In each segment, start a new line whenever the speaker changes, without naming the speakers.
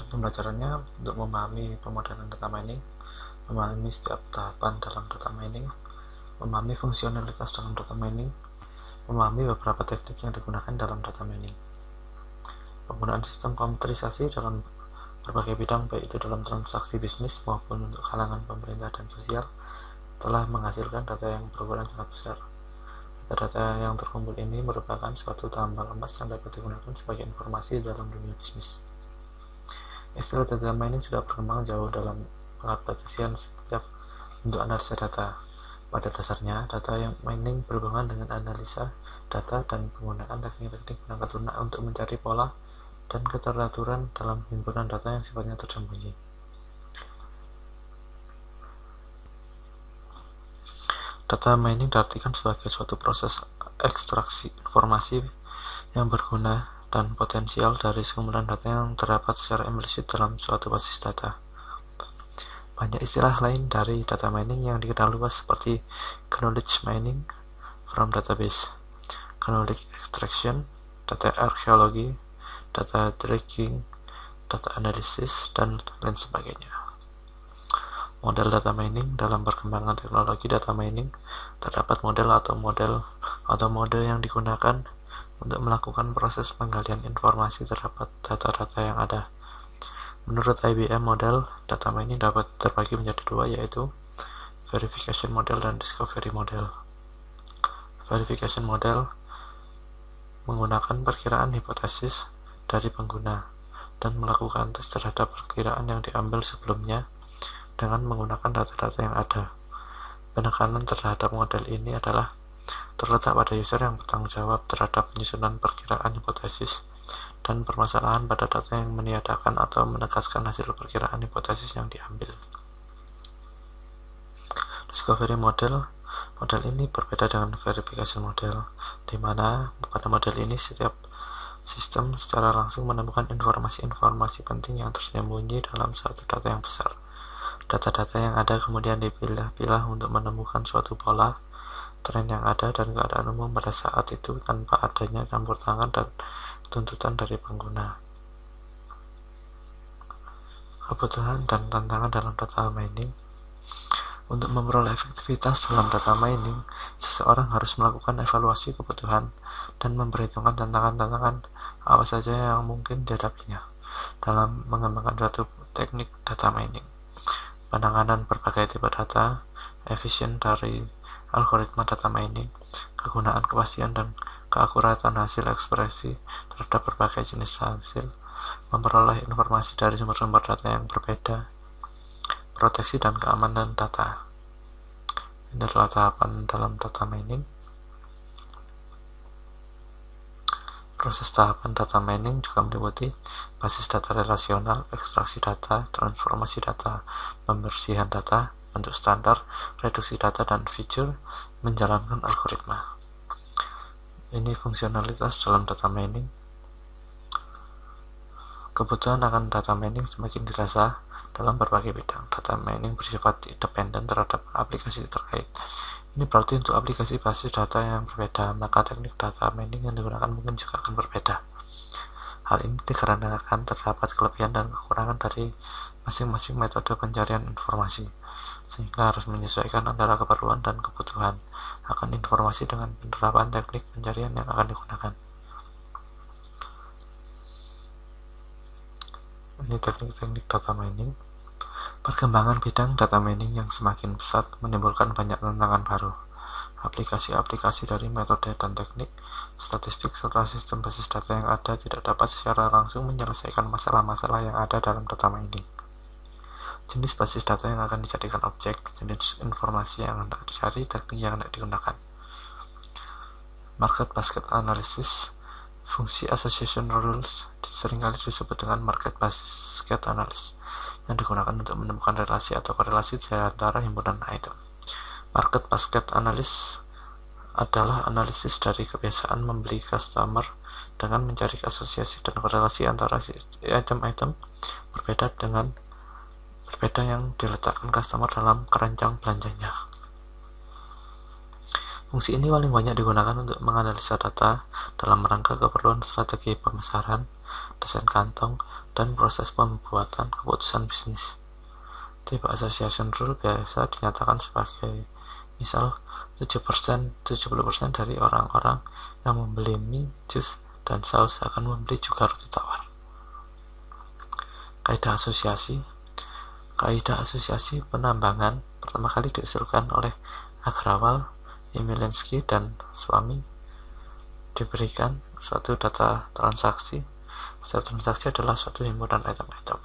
Pembelajarannya untuk memahami pemodelan data mining, memahami setiap tahapan dalam data mining, memahami fungsionalitas dalam data mining, memahami beberapa teknik yang digunakan dalam data mining. Penggunaan sistem komputerisasi dalam berbagai bidang, baik itu dalam transaksi bisnis maupun untuk kalangan pemerintah dan sosial, telah menghasilkan data yang berukuran sangat besar. Data-data yang terkumpul ini merupakan suatu tambang emas yang dapat digunakan sebagai informasi dalam dunia bisnis. Istilah data mining sudah berkembang jauh dalam pengaplikasian setiap bentuk analisa data. Pada dasarnya, data yang mining berhubungan dengan analisa data dan penggunaan teknik-teknik perangkat lunak untuk mencari pola dan keteraturan dalam himpunan data yang sifatnya tersembunyi. Data mining diartikan sebagai suatu proses ekstraksi informasi yang berguna dan potensial dari sekumpulan data yang terdapat secara implisit dalam suatu basis data. Banyak istilah lain dari data mining yang dikenal luas seperti knowledge mining from database, knowledge extraction, data archaeology, data dredging, data analysis, dan lain sebagainya. Model data mining. Dalam perkembangan teknologi data mining, terdapat model atau mode yang digunakan untuk melakukan proses penggalian informasi terhadap data-data yang ada. Menurut IBM, model data mining dapat terbagi menjadi dua, yaitu verification model dan discovery model. Verification model menggunakan perkiraan hipotesis dari pengguna dan melakukan tes terhadap perkiraan yang diambil sebelumnya dengan menggunakan data-data yang ada. Penekanan terhadap model ini adalah terletak pada user yang bertanggung jawab terhadap penyusunan perkiraan hipotesis dan permasalahan pada data yang meniadakan atau menegaskan hasil perkiraan hipotesis yang diambil. Discovery model ini berbeda dengan verification model, di mana pada model ini setiap sistem secara langsung menemukan informasi-informasi penting yang tersembunyi dalam suatu data yang besar. Data-data yang ada kemudian dipilah-pilah untuk menemukan suatu pola, tren yang ada, dan keadaan umum pada saat itu tanpa adanya campur tangan dan tuntutan dari pengguna. Kebutuhan dan tantangan dalam data mining. Untuk memperoleh efektivitas dalam data mining, seseorang harus melakukan evaluasi kebutuhan dan memperhitungkan tantangan-tantangan apa saja yang mungkin dihadapinya dalam mengembangkan suatu teknik data mining. Penanganan berbagai tipe data, efisien dari algoritma data mining, kegunaan kepastian dan keakuratan hasil ekspresi terhadap berbagai jenis hasil, memperoleh informasi dari sumber-sumber data yang berbeda, proteksi dan keamanan data. Ini adalah tahapan dalam data mining. Proses tahapan data mining juga meliputi basis data relasional, ekstraksi data, transformasi data, pembersihan data, bentuk standar, reduksi data, dan feature, menjalankan algoritma. Ini fungsionalitas dalam data mining. Kebutuhan akan data mining semakin dirasa dalam berbagai bidang. Data mining bersifat independen terhadap aplikasi terkait. Ini berarti untuk aplikasi basis data yang berbeda, maka teknik data mining yang digunakan mungkin juga akan berbeda. Hal ini dikarenakan terdapat kelebihan dan kekurangan dari masing-masing metode pencarian informasi, sehingga harus menyesuaikan antara keperluan dan kebutuhan akan informasi dengan penerapan teknik pencarian yang akan digunakan. Ini teknik-teknik data mining. Perkembangan bidang data mining yang semakin pesat menimbulkan banyak tantangan baru. Aplikasi-aplikasi dari metode dan teknik statistik serta sistem basis data yang ada tidak dapat secara langsung menyelesaikan masalah-masalah yang ada dalam data mining. Jenis basis data yang akan dijadikan objek, jenis informasi yang hendak dicari, teknik yang hendak digunakan. Market basket analysis. Fungsi association rules seringkali disebut dengan market basket analysis, yang digunakan untuk menemukan relasi atau korelasi di antara himpunan item. Market basket analysis adalah analisis dari kebiasaan membeli customer dengan mencari asosiasi dan korelasi antara item-item berbeda yang diletakkan customer dalam keranjang belanjanya. Fungsi ini paling banyak digunakan untuk menganalisa data dalam rangka keperluan strategi pemasaran, desain kantong, dan proses pembuatan keputusan bisnis. Tipe association rule biasa dinyatakan sebagai misal 70% dari orang-orang yang membeli mie, jus, dan saus akan membeli juga roti tawar. Kaidah asosiasi penambangan pertama kali diusulkan oleh Agrawal, Yemelinsky, dan Swamy. Diberikan suatu data transaksi. Setiap transaksi adalah suatu himpunan item-item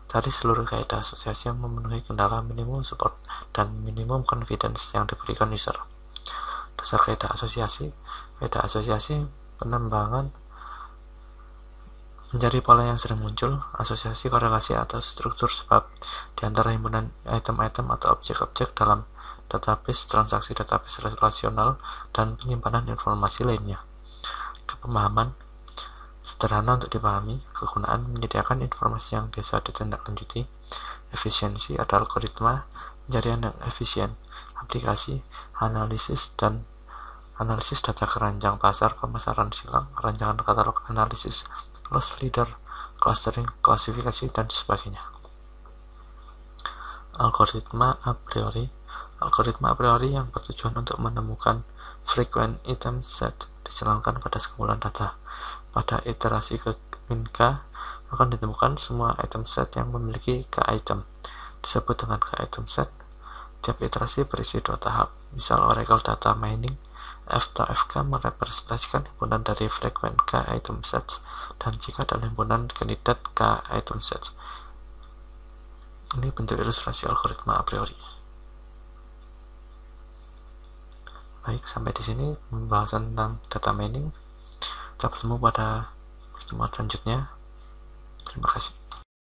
dari seluruh kaidah asosiasi yang memenuhi kendala minimum support dan minimum confidence yang diberikan user. Dasar kaidah asosiasi penambangan mencari pola yang sering muncul, asosiasi, korelasi, atau struktur sebab di antara himpunan item-item atau objek-objek dalam database, transaksi database relasional, dan penyimpanan informasi lainnya. Kepemahaman sederhana untuk dipahami, kegunaan menyediakan informasi yang biasa ditindaklanjuti, efisiensi ada algoritma, pencarian yang efisien, aplikasi, analisis data keranjang pasar, pemasaran silang, rancangan katalog analisis, loss leader, clustering, klasifikasi, dan sebagainya. Algoritma a priori yang bertujuan untuk menemukan frequent item set dijalankan pada sekumpulan data. Pada iterasi ke min k akan ditemukan semua item set yang memiliki k item, disebut dengan k item set. Tiap iterasi berisi 2 tahap. Misal Oracle Data Mining, F/K merepresentasikan himpunan dari frequent k item sets, dan jika adalah himpunan kandidat k item sets. Ini bentuk ilustrasi algoritma a priori. Baik, sampai di sini pembahasan tentang data mining. Kita bertemu pada pertemuan selanjutnya. Terima kasih.